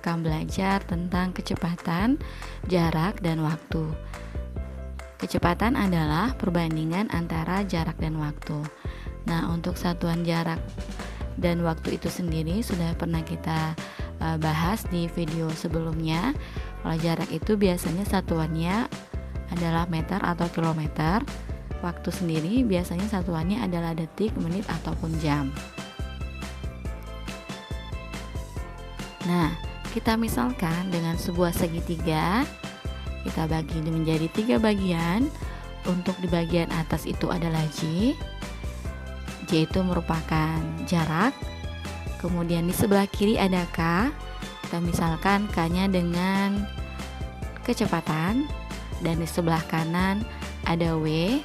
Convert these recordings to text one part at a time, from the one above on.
akan belajar tentang kecepatan, jarak, dan waktu. Kecepatan adalah perbandingan antara jarak dan waktu. Nah, untuk satuan jarak dan waktu itu sendiri sudah pernah kita bahas di video sebelumnya. Kalau jarak itu biasanya satuannya adalah meter atau kilometer. Waktu sendiri biasanya satuannya adalah detik, menit, ataupun jam. Nah, kita misalkan dengan sebuah segitiga, kita bagi menjadi 3 bagian. Untuk di bagian atas itu adalah J. J itu merupakan jarak. Kemudian di sebelah kiri ada K. Kita misalkan K-nya dengan kecepatan. Dan di sebelah kanan ada W.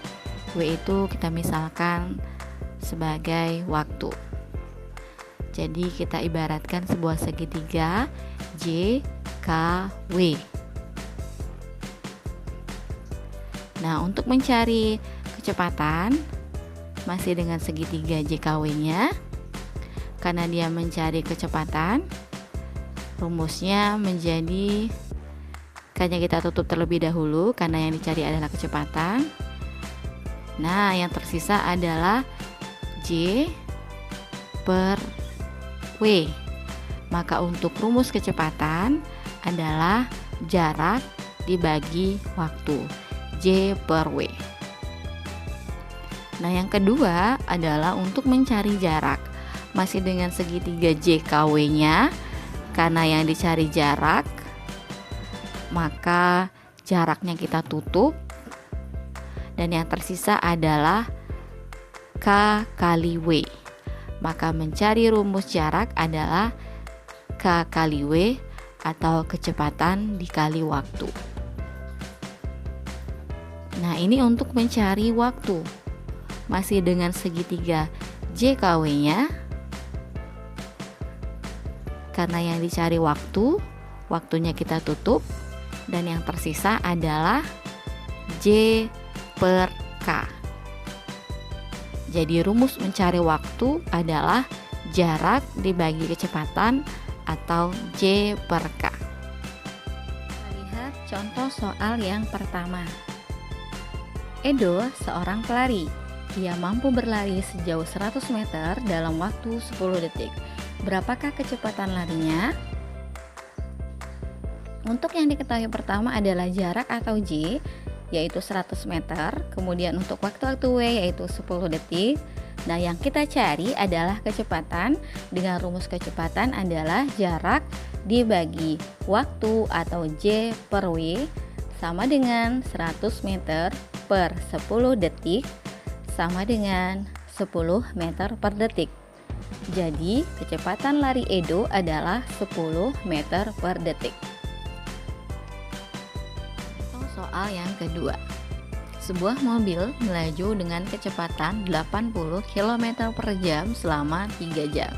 W itu kita misalkan sebagai waktu. Jadi kita ibaratkan sebuah segitiga J, K, W. Nah, untuk mencari kecepatan masih dengan segitiga JKW-nya. Karena dia mencari kecepatan, rumusnya menjadi K-nya kita tutup terlebih dahulu karena yang dicari adalah kecepatan. Nah, yang tersisa adalah J per W. Maka untuk rumus kecepatan adalah jarak dibagi waktu, J per W. Nah, yang kedua adalah untuk mencari jarak. Masih dengan segitiga JKW-nya. Karena yang dicari jarak, maka jaraknya kita tutup. Dan yang tersisa adalah K kali W. Maka mencari rumus jarak adalah K kali W atau kecepatan dikali waktu. Nah, ini untuk mencari waktu. Masih dengan segitiga JKW-nya. Karena yang dicari waktu, waktunya kita tutup. Dan yang tersisa adalah J per K. Jadi rumus mencari waktu adalah jarak dibagi kecepatan atau J per K. Lihat contoh soal yang pertama. Edo seorang pelari. Ia mampu berlari sejauh 100 meter dalam waktu 10 detik. Berapakah kecepatan larinya? Untuk yang diketahui pertama adalah jarak atau J, yaitu 100 meter. Kemudian untuk waktu W yaitu 10 detik. Nah, yang kita cari adalah kecepatan. Dengan rumus kecepatan adalah jarak dibagi waktu atau J per W sama dengan 100 meter per 10 detik sama dengan 10 meter per detik. Jadi kecepatan lari Edo adalah 10 meter per detik. Soal yang kedua. Sebuah mobil melaju dengan kecepatan 80 km per jam selama 3 jam.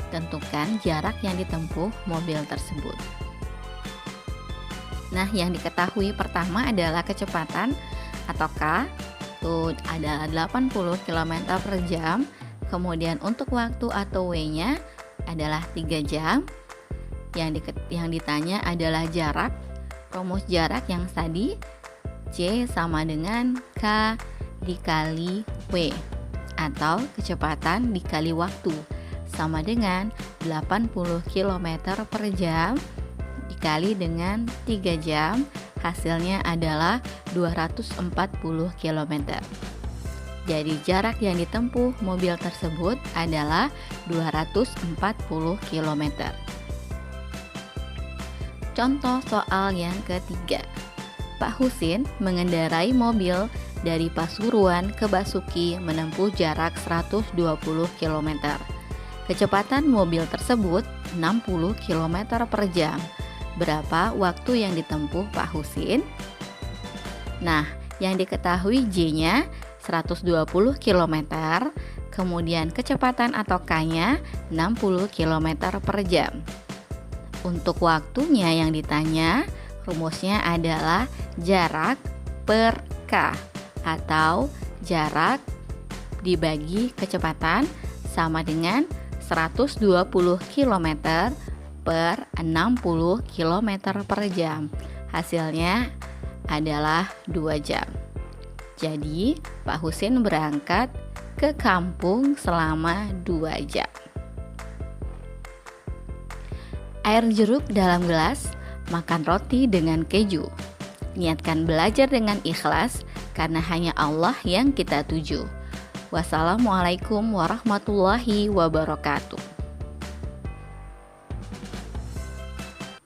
Tentukan jarak yang ditempuh mobil tersebut. Nah, yang diketahui pertama adalah kecepatan atau K itu adalah 80 km per jam. Kemudian untuk waktu atau W-nya adalah 3 jam. Yang ditanya adalah jarak. Rumus jarak yang tadi J sama dengan K dikali W atau kecepatan dikali waktu sama dengan 80 km per jam dikali dengan 3 jam, hasilnya adalah 240 km. Jadi jarak yang ditempuh mobil tersebut adalah 240 km. Contoh soal yang ketiga. Pak Husin mengendarai mobil dari Pasuruan ke Basuki menempuh jarak 120 km. Kecepatan mobil tersebut 60 km per jam. Berapa waktu yang ditempuh Pak Husin? Nah, yang diketahui J-nya 120 km, kemudian kecepatan atau K-nya 60 km per jam. Untuk waktunya yang ditanya, rumusnya adalah jarak per K atau jarak dibagi kecepatan sama dengan 120 km per 60 km per jam. Hasilnya adalah 2 jam. Jadi Pak Husin berangkat ke kampung selama 2 jam. Air jeruk dalam gelas, makan roti dengan keju. Niatkan belajar dengan ikhlas karena hanya Allah yang kita tuju. Wassalamualaikum warahmatullahi wabarakatuh.